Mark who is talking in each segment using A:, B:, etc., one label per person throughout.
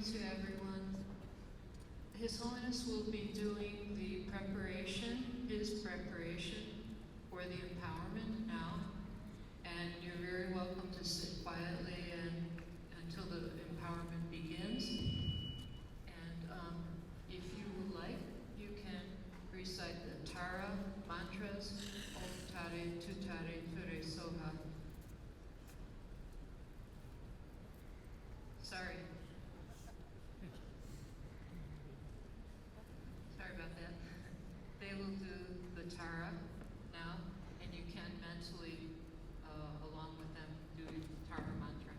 A: to everyone. His Holiness will be doing the preparation, his preparation for the empowerment now. And you're very welcome to sit quietly until the empowerment begins. And if you would like, you can recite the Tara mantras, Om Tare, Tutare, Ture, Soha. Sorry about that. They will do the Tara now, and you can mentally, along with them, do Tara mantra.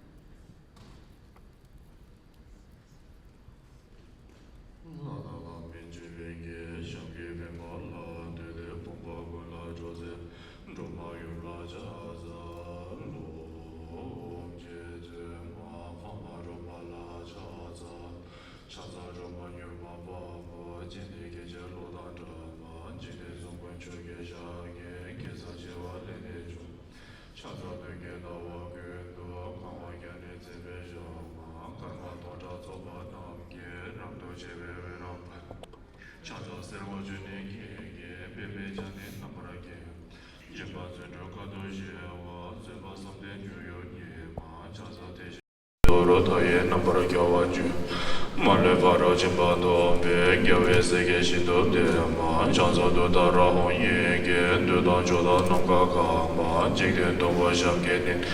A: Malevaro Chimbando, Gave Sege Shindo de Ma, Chanzo do Darahon Yege, Dudan Joda Nongaka, Ma, Jigden Dobo Shamgenin,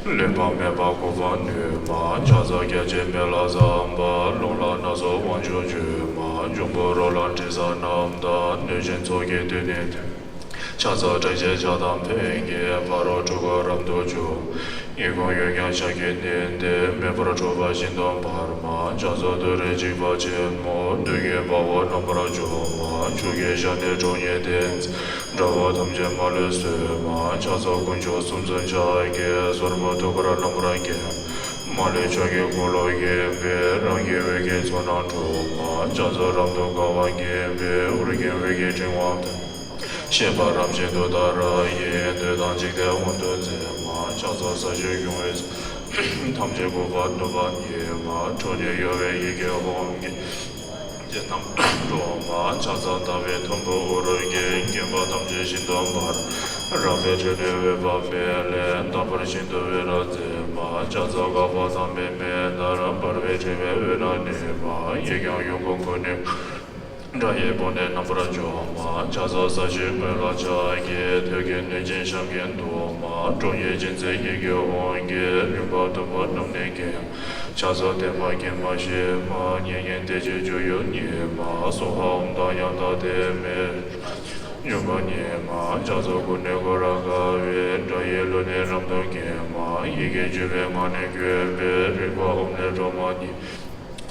A: Lepa Meba Kovanu, Ma, Chaza Gaje Mela Zamba, Lola Nazo Wanjuju, Ma, Jumbo Roland Tizanamda, Nujin Soge Dunit, Chaza Jaje Chadam Penge, Faro Chugaram Dojo. Igon Yogan Shakin de Mebra Chova Shindon Parma, Chazo de Rejiva Chenmo, Duge Bawa Nambra Joma, Chuge Shane Jonye Dens, Java Tamje Malesema, Chazo Kunjo Sumsan Chage, Sorbo Tokra Namrake, Male Chage Kolo Gebe, Rangi Vege Sonantoma, Chazo Ramdo Kawa Gebe, Urigen Vege Chingwam. Shepa Ramje Dodara Ye, Dedan Jigde Wando Zema, Chazo Saje Yungwez, Tamje Gova Novan Yema, Chonye Yove Yige Hongi, Jetam Roma, Chaza Tave Tumbo Uruge, Gemba Tamje Shindon Bar, Rafe Cheneve Vafele, Tapar Shindo Vera Zema, Chaza Gava Tambe Medara, Parve Cheve Vera Nema, Yegan Yungo Konim. Raye Bonne Nambra Joma, Chaza Sashi Mela Chage, Tegen Nejin Shamgen Doma, Jonye Jinze Yege Honge, Rimba Tomo Namneke, Chaza Tema Gemma Shema, Nyen Deje Joyo Nyema, Soha Umda Yanda Deme, Yunga Nyema, Chaza Kune Goraga, Raye Lone Ramdo Gema, Yege Juve Mane Gwebe, Rimba Omne Romani.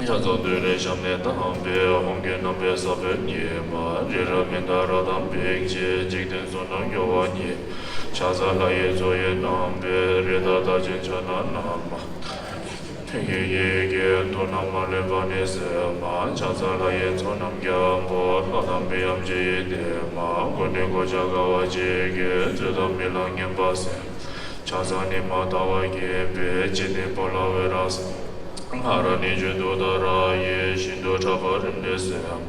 A: Chazo Dure Shamne Tambe, Honge Nambe Sabe Nyema, Rira Mendara Dambe, Jigden Zona Yawani, Chaza Laye Zoye Nambe, Reda Dajin Chana Nama. Yege Tonama Levane Sema, Chaza Laye Zonam Gyambo, Ladambe Amje Dema, Gone Gojagawa Jege, Zedam Milang Yambase, Chaza Nima Tawa Gebe, Jine Pola Veras. Harani Judo Daraye, Shindo Chavarim Desem,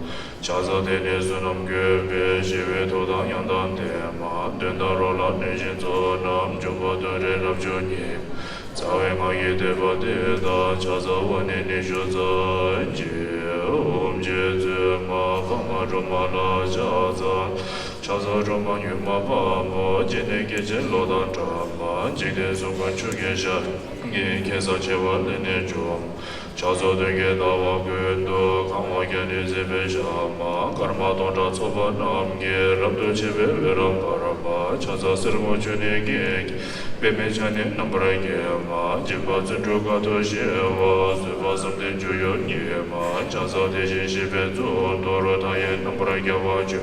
A: Chaza Dene Sunam Gebe, Shive Todan Yandan Dema, Dendarola Nejinzo Nam, Jumbo Dore Rabjoni, Zawe Magi Deva Deda, Chaza Wane Nishuza, Om Jezema, Fama Romala Chaza, Chaza Roman Yuma Vamo, Jene Gejen Lodan Trama, Jide Sungan Chugesha, Kesa Cheva Lene Jom, Chazo Dege Dawa Gundo, Kama Gene Zebe Shama, Karma Donja Tsova Namge, Rabdo Cheve Veram Parama, Chaza Sermo Chune Gek, Beme Chane Nambra Gema, Jimba Zendruga Tosheva, Zuba Samde Juyo Nyema, Chaza Deje Shive Zon, Doro Taye Nambra Gawaju.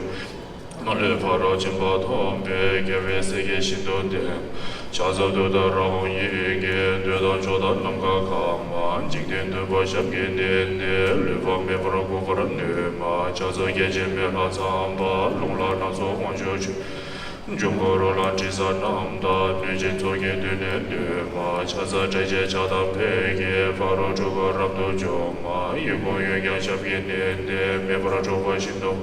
A: Male Faro Chimba Tombe, Gave Sege Shindo Dem, Chaza Doda Rahon Yege, Dodan Jodan Namga Kama, Jigden Duba Shamgen Dende, Leva Mebra Govara Nema, Chaza Geje Mela Zamba, Longla Nazo Wanjoju, Jungoro Lanchisa Namda, Nujin Toge Dune Duma, Chaza Jaja Chada Pege, Faro Chogo Rabdo Joma, Yugo Yuga Shabi Nende, Mebra Chogo Shindo,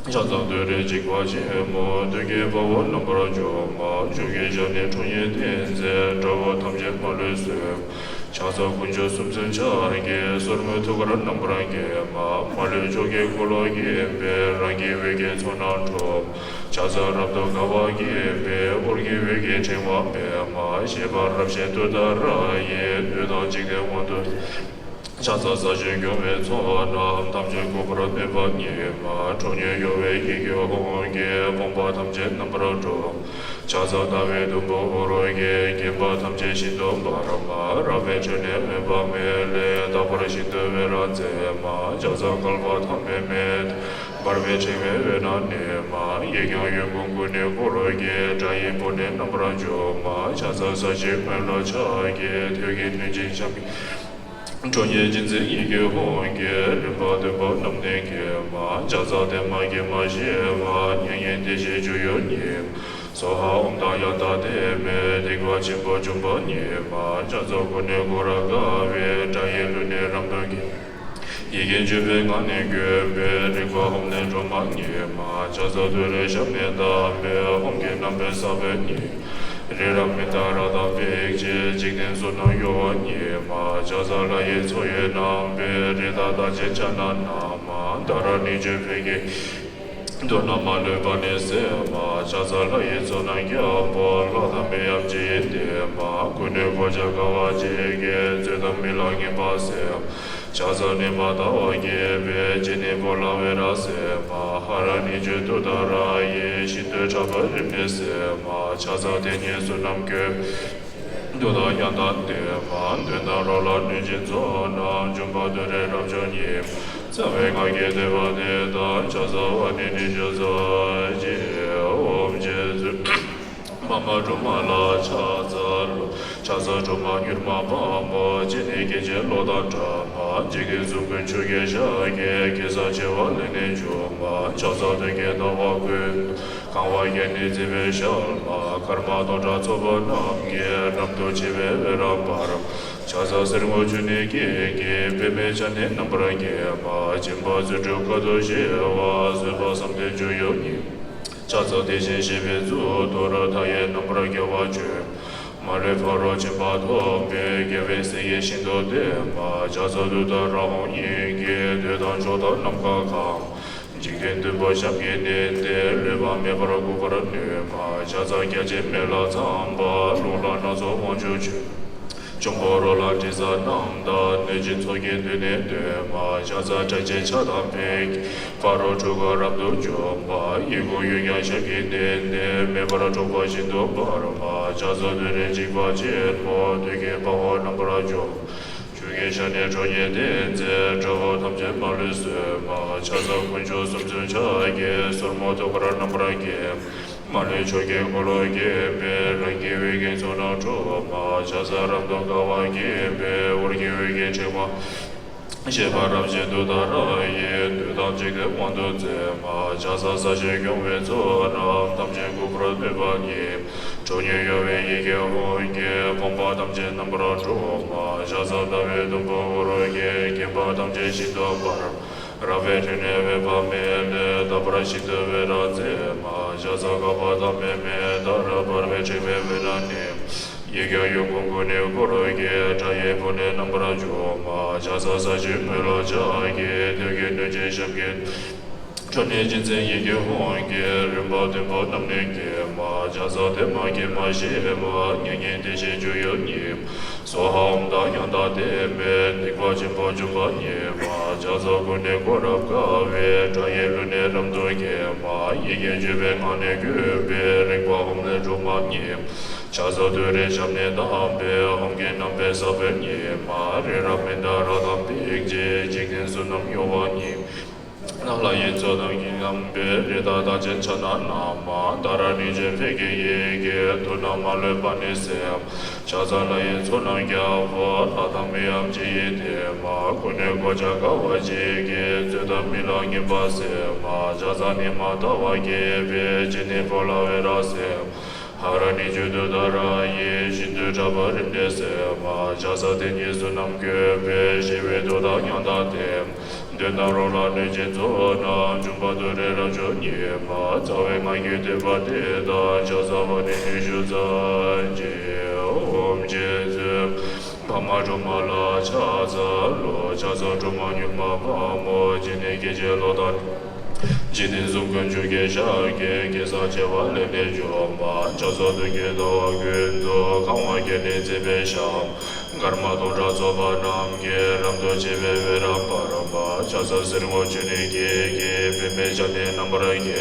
A: Chaza Dure Jikwa Chemo, Duge Bawa Nambra Joma, Juge Jane Chunye Tenze, Java Tamje Malusum, Chaza Kunjo Sumsen Charge, Surmu Tugara Nambrange, Malu Joge Kologe, Rangi Vege Tonanto, Chaza Rabdo Kawagi, Urgi Vege Chengwa, Sheba Rabshe Tudara, Dudan Jige Wando. Chaza Saji Gyome Tsona, Tamje Kubra Devanye, Chonye Yove Gigyo Honge, Bomba Tamje Nambrajo, Chaza Dave Dumbo Horoge, Kimba Tamje Shindo Barama, Rave Chene Meba Mele, Tapara Shindo Veranze, Chaza Kalva Tambe Med, Barbe Cheme Venanema, Yegyo Yugungune Horoge, Jaye Bone Nambrajo, Chaza Saji Melo Chage, Tyogi Nijin Shami. Chonye Jinzi Yige Honge, Rimba Deba Namdenge, Jaza Dema Gema Jeva, Nyen Deje Juyo Nyem, Soha Omda Yata Deme, Degwa Chimbo Jumba Nyema, Jaza Kone Gora Gave, Jaye Lune Ramdogi. Yige Jube Ngane Gebe, Rigwa Homne Joma Nyema, Jaza Dure Shamne Dame, Honge Nambe Sabe Nyem. Riramita Big Jigden Suna Yoanye, Jaza Laye Soye Nambe, Rida Jechana Nama, Darani Jefege, Donama Lebanese, Jaza Laye Sona Yabo, Ladame of Jede, Kune Vojagawa Jege, Zeda Milangi Base, Chaza Nemada Oye, Jenebola Verase, Harani Jedudara, Shindo Chabarimese, Chaza Denye Sunamke, Duda Yandante, Duna Rola Nijizona, Jumba Dure Ramjani, Savega Gedeva de Chaza Vanini Jaza, Om Jesu. Mama Jumala Chaza Juma Yurma Bama, Jenny Gage Lodan Jama, Jiggy Zugun Chugesha, Kesa Chevalene Juma, Chaza de Gedawakun, Kawa Yeni Zivishal, Karma Doja Zovanam, Namdo Chive Ramparam, Chaza Sermo Juniki, Bebe Janet Nambrange, Jimba Zujuka Doji, Zuba Samde Juyoni. Chaza Deje Shivezu, Dora Taye Nambra Gyawaju, Mare Faro Chimpato, Geve Seye Shindo Dema, Chaza Duda Rahon Yege, Dedan Joda Namkaka, Jigen Duba Shapye Leva Mevra Guvara Nema, Chaza Gyaje Mela Zamba, Lula Nazo Wanjuju. Jungoro Lanchisa Namda, Nejin Soge Dune Dema, Chaza Jaje Chadam Pek, Faro Chuga Rabdo Jomba, Yego Yuga Shabi Dende, Mebara Choba Shindo Barama, Chaza Dune Jigwa Chenpo, Duge Bawa Nambra Jom, Chuge Shane Choye Denze, Java Tamje Malusema, Chaza Kunjo Sumzun Chage, Surmo Tokara Nambra Gem, Mane Choge Kologe, Rangi Vege Sona Choma, Chaza Ramdo Kawage, Urgi Vege Chema, Sheba Ramje Dudara, Dudan Jige Wando Zema, Chaza Saje Gyomve Zona, Tamje Gubra Bebanye, Chonye Yove Yege Honge, Pomba Tamje Nambra Choma, Chaza Dave Dumbo Uroge, Kimba Tamje Shindo Bar. Ravetine Veba Mele, Dabrashita Verazema, Jazaga Bada Meme, Dara Barveche Verane, Yiga Yokungune Goroge, Jayepone Nambra Joma, Jaza Saji Melo Jage, Dugin Jeshamgit, Chone Jinze Yigi Honge, Rimba Dimbo Namneke, Jaza Demagi Majema, Ningen Deje Juyonim, Soham Da Yanda Deme, Nikwa Jimbo Jumbanyema, Jaza Gune Gorab Gave, Jayelune Ramdogema, Yige Jube Mane Gube, Ringwa Homle Jumanyem, Chaza Dure Shamne Dambe, Honge Nambe Sabenyema, Riramenda Radam Big J, Jikin Sunam Yovanyem, Nala Yetso Nangi Nambe, Reda Dajen Chana Nama, Darani Jefeke Yege, Tunama Lepane Sem, Chazala Yetso Nangyava, Latamiyam Jiyedema, Kune Kojaka Wajege, Zeda Milangi Basema, Jazani Matawa Gebe, Jenifola Verasem, Harani Judo Daraye, Shindu Jabarim Desema, Jazatin Yesunam Gebe, Shivedo Danyandatem, Denarola Nejetona, Jumbadore Rajonie, Matave Magite Badeda, Jazavani Nishuzaje, Om Jezu, Pamajumala Chaza, Lo Chaza Jumanyuma, Mamo, Jineke Jelodan. Jidin Zungun Juge Shage, Gesa Cheva Lele Jomba, Chazo Duge Do Gundo, Kama Gene Zebe Sham, Garma Doja Zoba Namge, Ramdo Cheve Vera Paramba, Chazo Sirmo Chunike, Pime Jane Nambrage,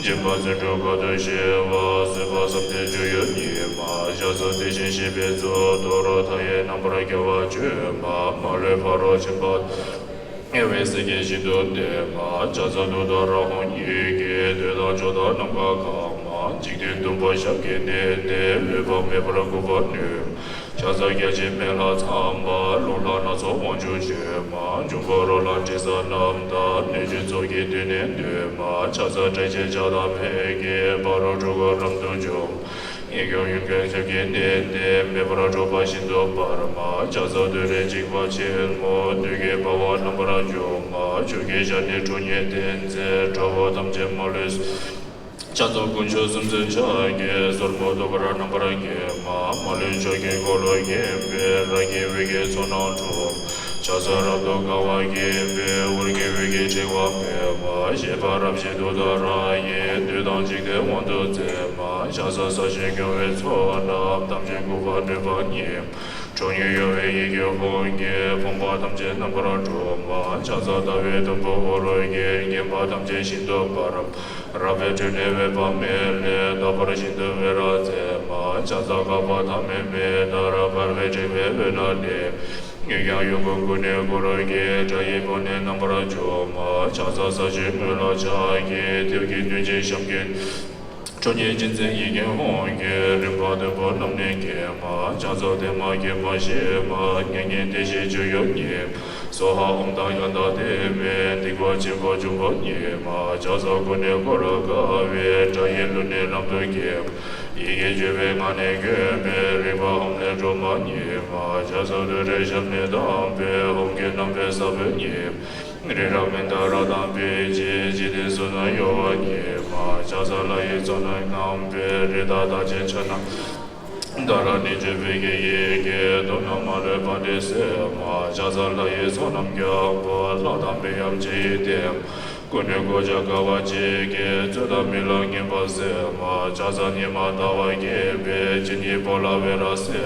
A: Jimba Zindugo de Sheva, Seba Samte Juyo Nima, Chazo Tishin Shibezo, Doro Taye Nambrage Wajuma, Male Faro Chimba. Ewe sege shido de ma, chaza do da rahon yege, de da joda nanga kama, jikde dumba shake de, leba me prakuba nu, chaza gyaje me la tsamba, lola na so wanju che ma, jumba rola jisa namda, neje zoge de ma, chaza treche chada pege, baro choga ramdo jom, Ego yunga shake de, me prajoba shindo parma, chaza de rejik vachel mo, duge bawa nambra Joma, Chuge Jane Chunye Tenze, Chavo Tamje Molis, Chazo Kuncho Sumse Chage, Sormo Dobra Nambarage, Ma, Mali Chage Golo Gembe, Rage Vige Sonacho, Chazo Rabdo Gawa Gembe, Urge Vige Chegwa Pema, Shepa Rabshi Dodaraye, Dudan Chigde Wando Zema, Chazo Sashi Gyoe Tsona, Tamje Guva Nevanye, Chonyu Yohe Yigyo Honge, Pomba Tamje Nambara Choma, Chaza Dave Tumbo Horoge, Gemba Tamje Shindo Param, Rave Juneve Pamele, Dabara Shindo Vera Zema, Chaza Kapa Tameme, Dara Parve Cheve Venade, Yigya Yungo Kune Goroge, Jaye Pone Nambara Choma, Chaza Sashi Mula Chage, Tilki Nuje Shamgen, Chonye Jinzen Yigen Honge, Rimba de Bonam Nenge, Ma, Chazo de Ma Ge Ma She, Ma, Nyangen de She Juyo Nye, Soha Homda Yanda de Me, Digwa Chimbo Jumbo Nye, Ma, Chazo Kune Koro Gave, Jaye Lune Ramdo Ge, Yige Jeve Mane Ge, Me, Rimba Homne Joma Nye, Ma, Chazo de Re Shamne Dambe, Honge Nambe Sabe Nye, Rira Mendara Dambe, Jide Suna Yo Nye, Ma, Chazo La Ye Zona Nambe, Rida Daje Chana, Dara Nije Vege Yege, Dona Mare Pade Se, Ma, Chazo La Ye Zonam Gyabo, La Dambe Yam Jidem, Kune Goja Gawa Jege, Zoda Milang Imba Se, Ma, Chazo Nima Dawa Gebe, Jini Pola Vera Se,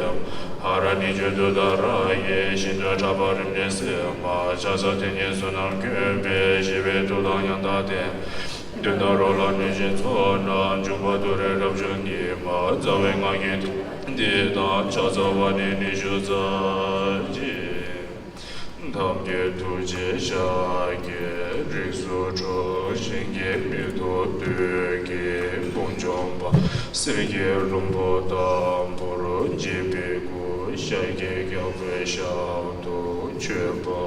A: Harani Judo Dara Ye, Shindo Chabarim Nese, Ma, Chazo Tenye Sunam Gebe, Shive Tulang Yanda Dem, Denarola Nijitona, Jumba Dure Rabjuni, Ma, Zawe Ngagit, Dida, Chazawani Nishuzaji, Damge Tuje Shage, Riksu Cho, Shinge Mido Duge, Bunjomba, Sirge Rumbo Damburu, Jibigu, Shage Gyalve Shaudu, Cheba,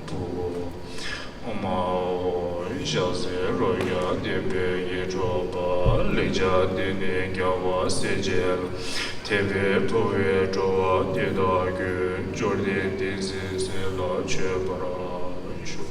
A: Bu, Mao, Jaze Roya Debe Yejoba, Leja Dene Gyawa Sejel, Tebe Pove Joa Dedagu, Jordi Dizi Sela Chebara, Shu.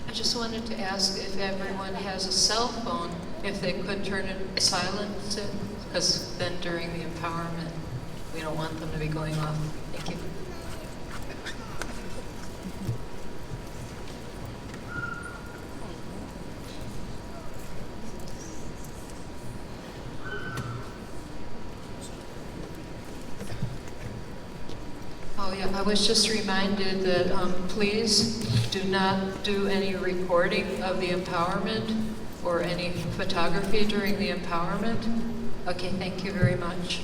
B: I just wanted to ask if everyone has a cell phone, if they could turn it silence it, because then during the empowerment, we don't want them to be going off. Thank you. Oh yeah, I was just reminded that please do not do any recording of the empowerment or any photography during the empowerment. Okay, thank you very much.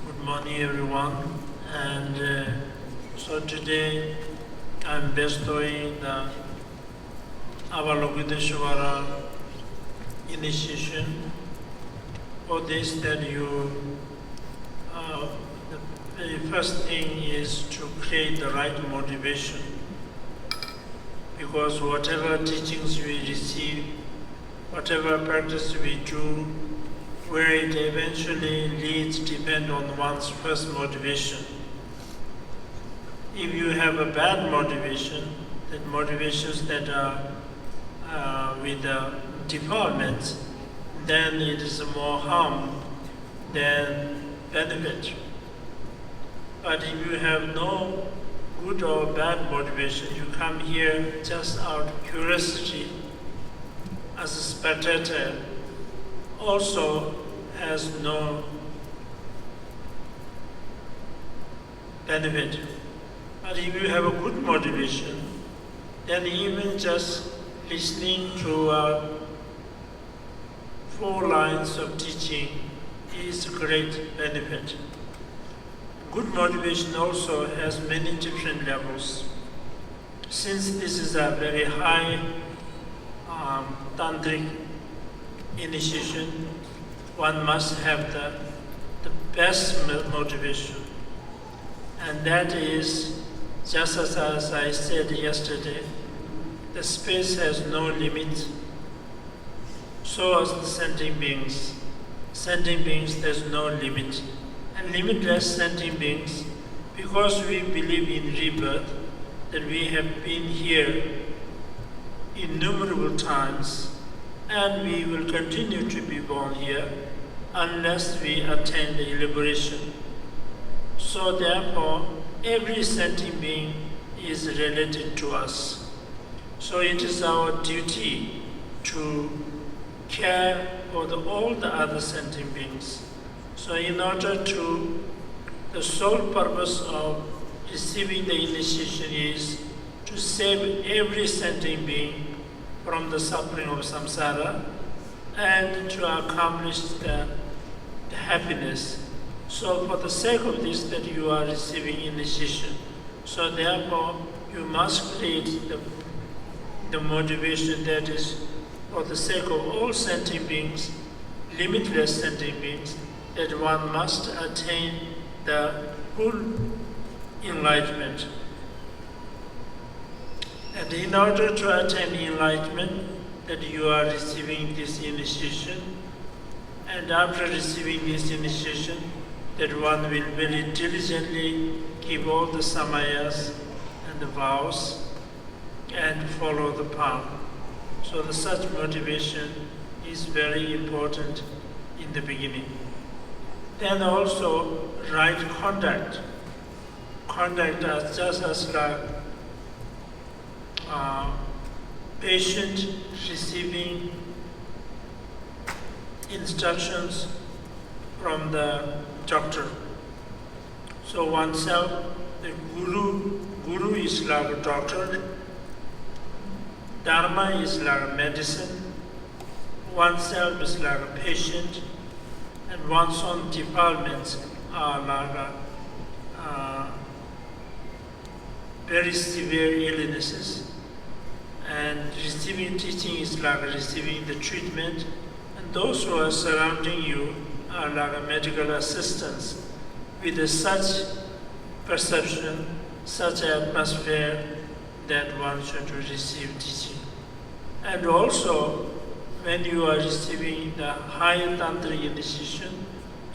C: Good morning, everyone. And so today I'm bestowing the Avalokiteshvara initiation. For this, that you the very first thing is to create the right motivation. Because whatever teachings we receive, whatever practice we do, where it eventually leads depends on one's first motivation. If you have a bad motivation, that motivations that are with defilements, then it is more harm than benefit. But if you have no good or bad motivation, you come here just out of curiosity as a spectator, also has no benefit. But if you have a good motivation, then even just listening to 4 lines of teaching is a great benefit. Good motivation also has many different levels. Since this is a very high tantric initiation, one must have the best motivation. And that is, just as I said yesterday, the space has no limit. So as the sentient beings. Sentient beings, there's no limit. And limitless sentient beings, because we believe in rebirth, that we have been here innumerable times, and we will continue to be born here unless we attain the liberation. So therefore, every sentient being is related to us. So it is our duty to care for all the other sentient beings. So in order to, the sole purpose of receiving the initiation is to save every sentient being from the suffering of samsara and to accomplish the happiness. So for the sake of this, that you are receiving initiation. So therefore, you must create the motivation that is for the sake of all sentient beings, limitless sentient beings, that one must attain the full enlightenment. And in order to attain enlightenment, that you are receiving this initiation, and after receiving this initiation, that one will very diligently keep all the samayas and the vows and follow the path. So such motivation is very important in the beginning. Then also right conduct. Conduct as just as like patient receiving instructions from the doctor. So oneself, the guru is like a doctor, dharma is like a medicine, oneself is like a patient, and one's own defilements are like very severe illnesses. And receiving teaching is like receiving the treatment, and those who are surrounding you are like a medical assistants with such perception, such atmosphere that one should receive teaching. And also, when you are receiving the high tantric initiation,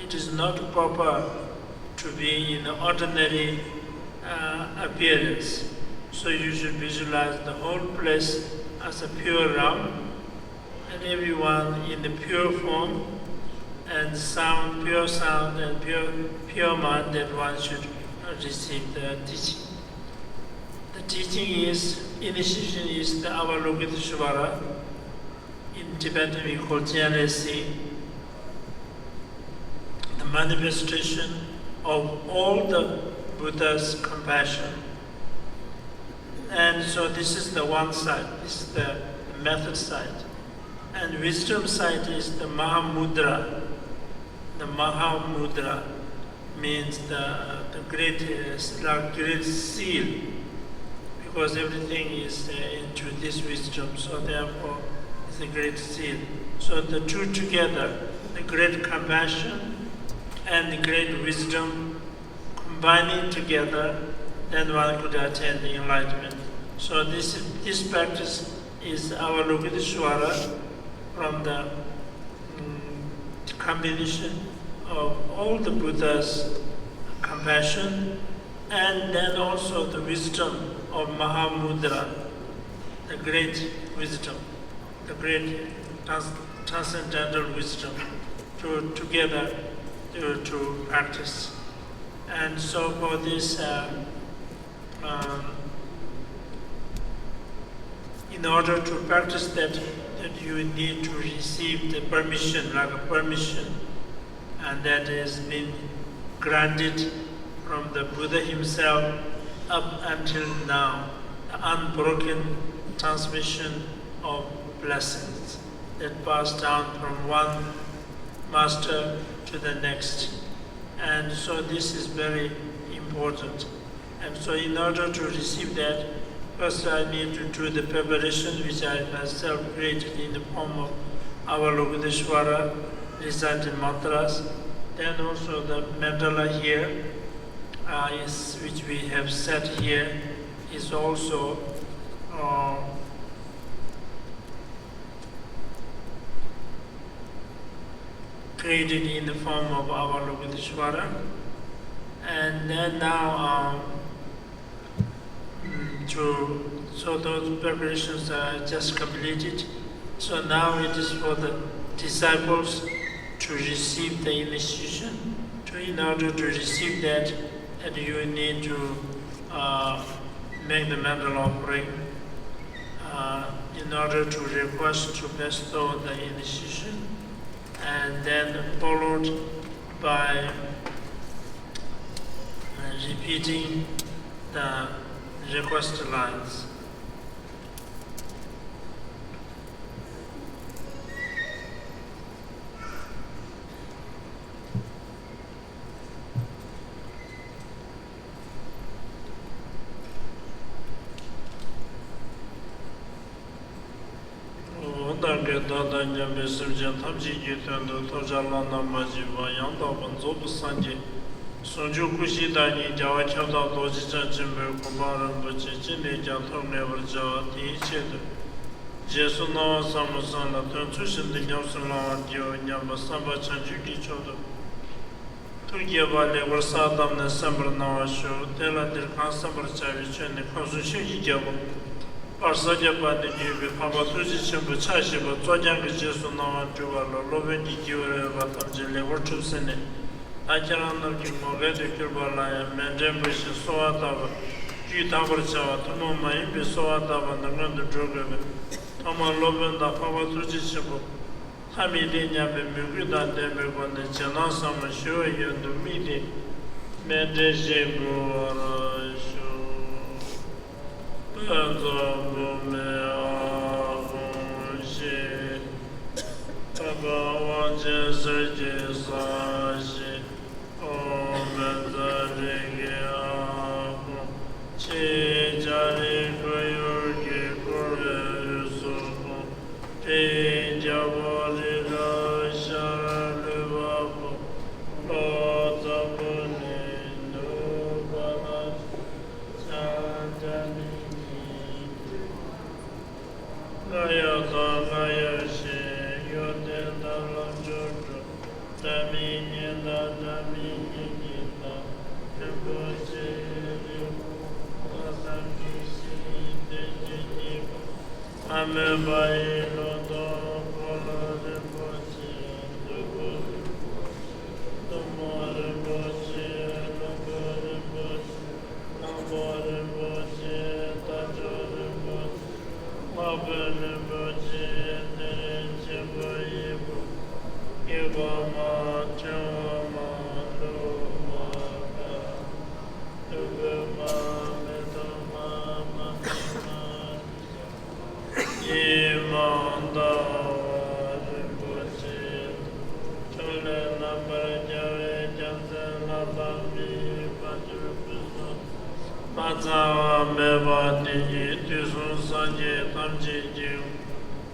C: it is not proper to be in ordinary appearance. So you should visualize the whole place as a pure realm, and everyone in the pure form, and sound, pure sound, and pure mind, that one should receive the teaching. The teaching is, initiation is the Avalokiteshvara. In Tibetan we call Chenrezig, the manifestation of all the Buddha's compassion. And so this is the one side, this is the method side. And wisdom side is the Mahamudra. The Mahamudra means the great seal, because everything is into this wisdom, so therefore it's a great seal. So the two together, the great compassion and great wisdom combining together, then one could attain the enlightenment. So this practice is Avalokiteshvara from the combination of all the Buddha's compassion and then also the wisdom of Mahamudra, the great wisdom, the great transcendental wisdom together to practice. And so for this, in order to practice that you need to receive the permission, like a permission, and that has been granted from the Buddha himself up until now, the unbroken transmission of blessings that pass down from one master to the next. And so this is very important. And so in order to receive that, first I need to do the preparation which I myself created in the form of Avalokiteshvara, recited mantras. Then also the mandala here, which we have set here, is also created in the form of Avalokiteshvara. And then now, so those preparations are just completed. So now it is for the disciples to receive the initiation. In order to receive that, you need to make the mental offering in order to request to bestow the initiation, and then followed by repeating the request lines. Sonju kushi dani jawa chawda doji chanchimbe kumbara mbochi chini jantor nevar jawa di chedu. Jesu nawa samusana tunchu shindi nyamsun lawa diyo nyamba samba chanchu ki chodo. Turkiya bali warsa adamne sambar nawa shu, tela dirkan sambar chavi chuni kansu shingi gyabu. Parsa gyabani gyubi pamba tuji chimbu chashiba, zwajangi Jesu nawa juwala, lobengi gyure vatamji levar chupsini. Acharanam ki mogade kirbalaya mendem bishi soatava ki tabarchawa tumo mayim bi soatava nangandu drogabe tama lobenda pava tuji chibu hamide nyabe mugida deme gonde chanasama shio yendu midi mende jebu arashu benza bume ahunshi taba wanje serje sashi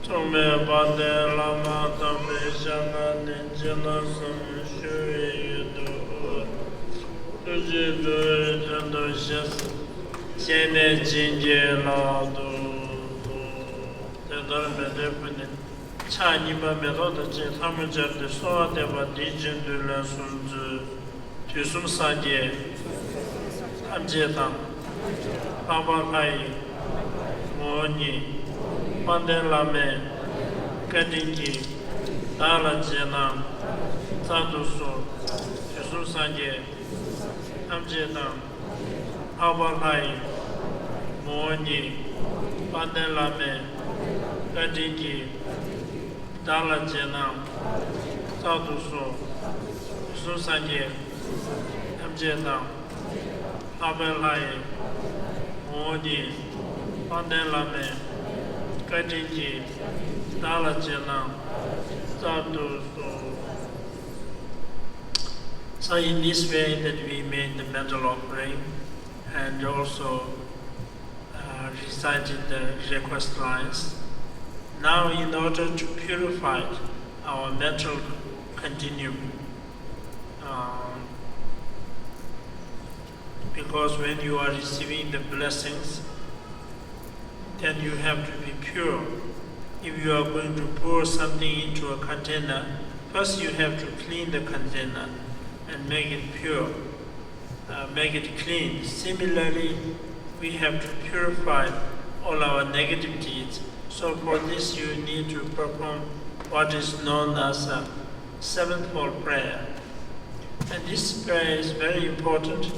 C: Tome Bande Lama Tambe Shana Ninjana Sam Shui Yudu Tuji Du Jando Shes Jene Jinje Lado Tedar Medepune Chaniba Meloda Jin Hamujar de Soa Deva Dijin de la Sunzu Tusum Sanje Amjetam Pabakai Moni Pandelame, Kadinji, Dala Jenam, Saduso, Jesum Sanje, Amjedam, Avalai, Moni, Pandelame, Kadinji, Dala Jenam, Saduso, Jesum Sanje, Amjedam, Avalai, Moni, Pandelame, Kadinji, Dala Jenam, Sadhu. So in this way that we made the mental offering and also recited the request lines. Now in order to purify our mental continuum, because when you are receiving the blessings, then you have to be pure. If you are going to pour something into a container, first you have to clean the container and make it pure, make it clean. Similarly, we have to purify all our negative deeds. So for this you need to perform what is known as a sevenfold prayer. And this prayer is very important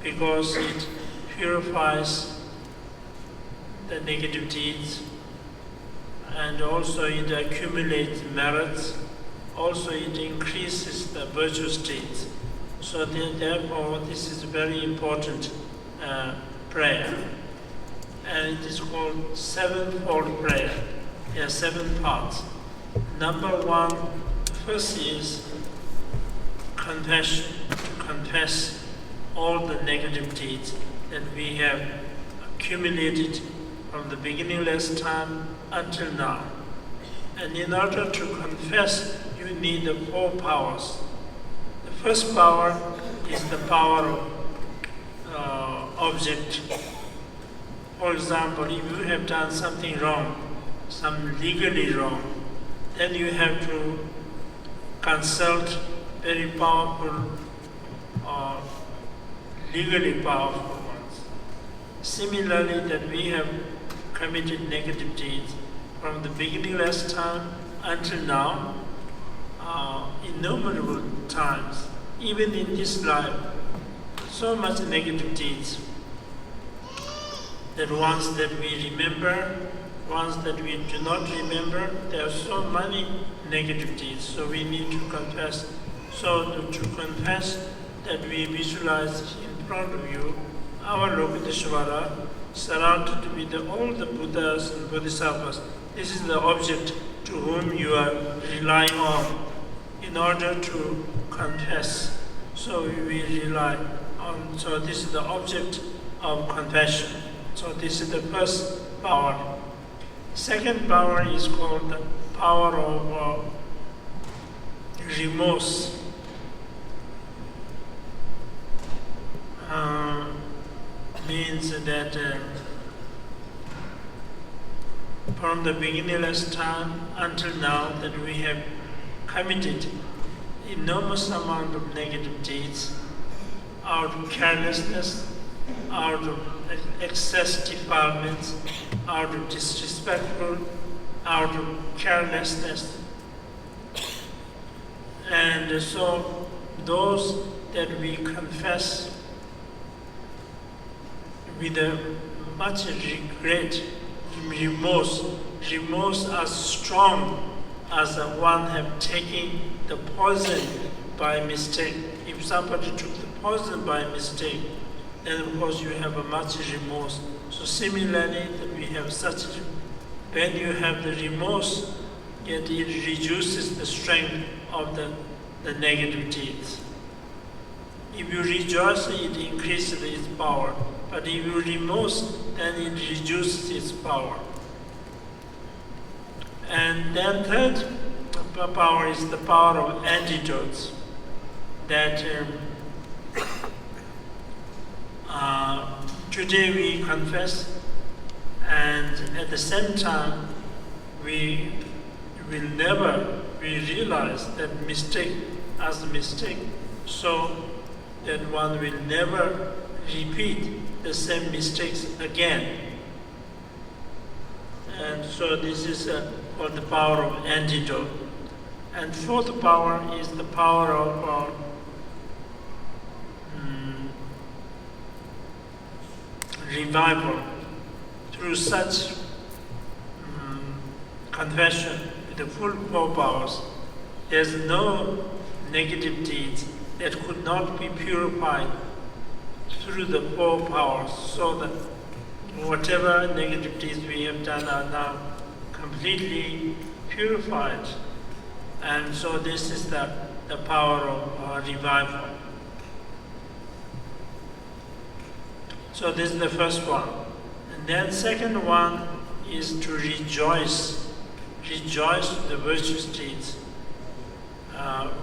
C: because it purifies the negative deeds, and also it accumulates merits, also it increases the virtuous deeds. So therefore this is a very important prayer. And it is called sevenfold prayer. There are 7 parts. Number 1, first is confession, to confess all the negative deeds that we have accumulated from the beginningless time until now. And in order to confess, you need the 4 powers. The first power is the power of object. For example, if you have done something wrong, some legally wrong, then you have to consult very powerful or legally powerful ones. Similarly, that we have committed negative deeds from the beginningless time until now, innumerable times, even in this life, so much negative deeds that ones that we remember, ones that we do not remember, there are so many negative deeds, so we need to confess. So to confess that we visualize in front of you Avalokiteshvara surrounded with all the Buddhas and Bodhisattvas. This is the object to whom you are relying on in order to confess. So we rely on, so this is the object of confession. So this is the first power. Second power is called the power of remorse. Means that from the beginningless time until now that we have committed enormous amount of negative deeds out of carelessness, out of excess defilements, out of disrespectful, out of carelessness. And so those that we confess with a much regret, remorse as strong as one have taken the poison by mistake. If somebody took the poison by mistake, then of course you have a much remorse. So similarly, that we have such, when you have the remorse, yet it reduces the strength of the negative deeds. If you rejoice, it increases its power. But if you remorse, then it reduces its power. And then third power is the power of antidotes, that today we confess, and at the same time we realize that mistake as a mistake, so that one will never repeat the same mistakes again. And so this is called the power of antidote. And fourth power is the power of revival. Through such confession with the full four powers, there's no negative deeds that could not be purified through the four powers, so that whatever negative deeds we have done are now completely purified. And so this is the power of revival. So this is the first one. And then second one is to rejoice. Rejoice the virtuous deeds.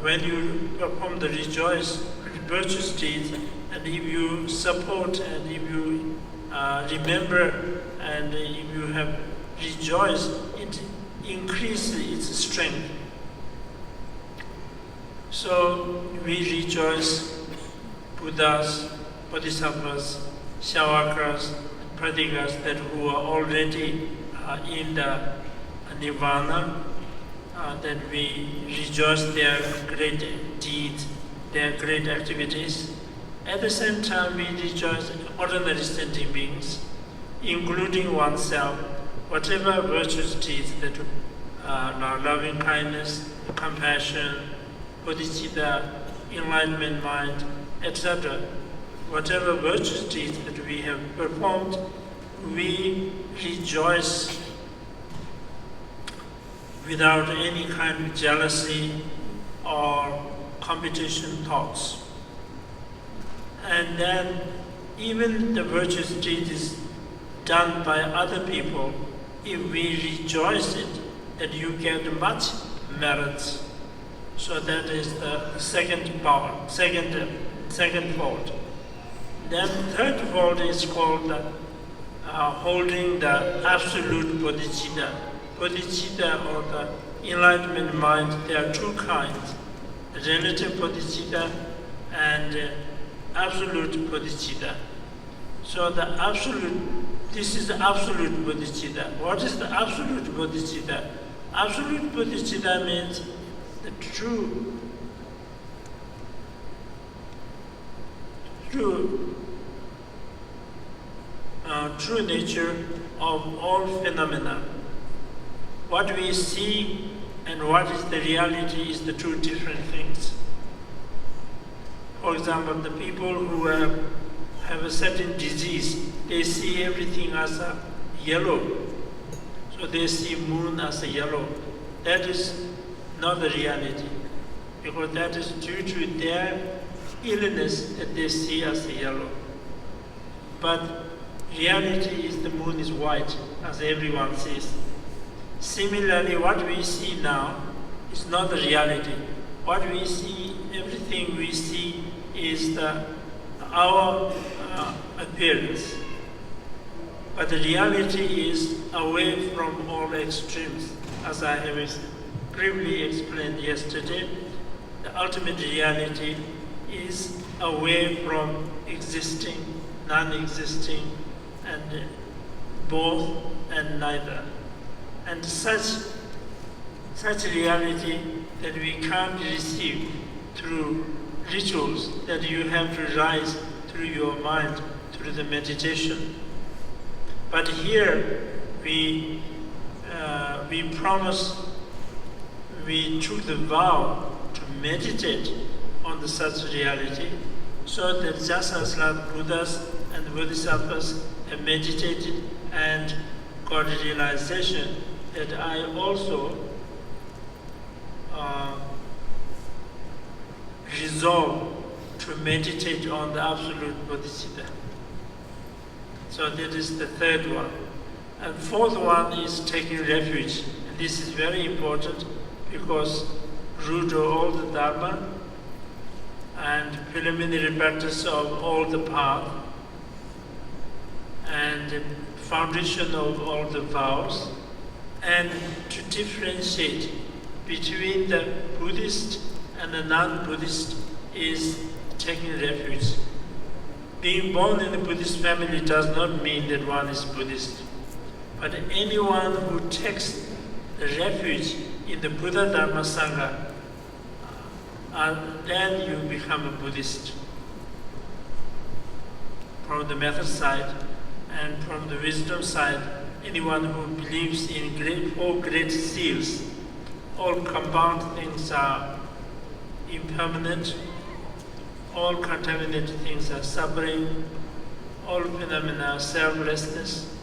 C: When you perform the virtuous deeds, and if you support, and if you remember, and if you have rejoiced, it increases its strength. So we rejoice Buddhas, Bodhisattvas, Shavakas, Pratikas, that who are already in the Nirvana, that we rejoice their great deeds, their great activities. At the same time, we rejoice ordinary sentient beings, including oneself, whatever virtuous deeds that are loving kindness, compassion, bodhicitta, enlightenment mind, etc. Whatever virtuous deeds that we have performed, we rejoice without any kind of jealousy or competition thoughts. And then even the virtuous deed is done by other people, if we rejoice it, that you get much merits. So that is the second power, second fold. Then third fold is called holding the absolute bodhicitta. Bodhicitta, or the enlightenment mind, there are two kinds: relative bodhicitta and absolute bodhicitta. So the this is the absolute bodhicitta. What is the absolute bodhicitta? Absolute bodhicitta means the true nature of all phenomena. What we see and what is the reality is the two different things. For example, the people who have a certain disease, they see everything as a yellow. So they see moon as a yellow. That is not the reality, because that is due to their illness that they see as a yellow. But reality is the moon is white, as everyone sees. Similarly, what we see now is not the reality. What we see, everything we see is our appearance. But the reality is away from all extremes, as I have briefly explained yesterday. The ultimate reality is away from existing, non-existing, and both and neither. And such reality that we can't receive through rituals, that you have to rise through your mind, through the meditation. But here we promise, we took the vow to meditate on the such reality, so that just as like Buddhas and Bodhisattvas have meditated and got realization, that I also resolve to meditate on the absolute bodhicitta. So that is the third one. And fourth one is taking refuge. And this is very important because root of all the Dharma and preliminary practice of all the path and foundation of all the vows, and to differentiate between the Buddhist and the non-Buddhist is taking refuge. Being born in a Buddhist family does not mean that one is Buddhist. But anyone who takes refuge in the Buddha Dharma Sangha, then you become a Buddhist. From the method side and from the wisdom side, anyone who believes in four great seals, all compound things are impermanent, all contaminated things are suffering, all phenomena are selflessness,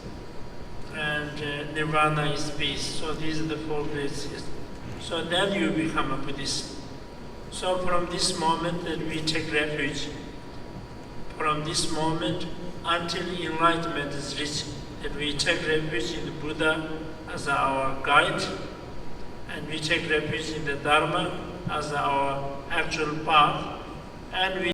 C: and nirvana is peace. So these are the four great seals. So then you become a Buddhist. So from this moment that we take refuge, from this moment until enlightenment is reached, that we take refuge in the Buddha as our guide, and we take refuge in the Dharma as our actual path, and we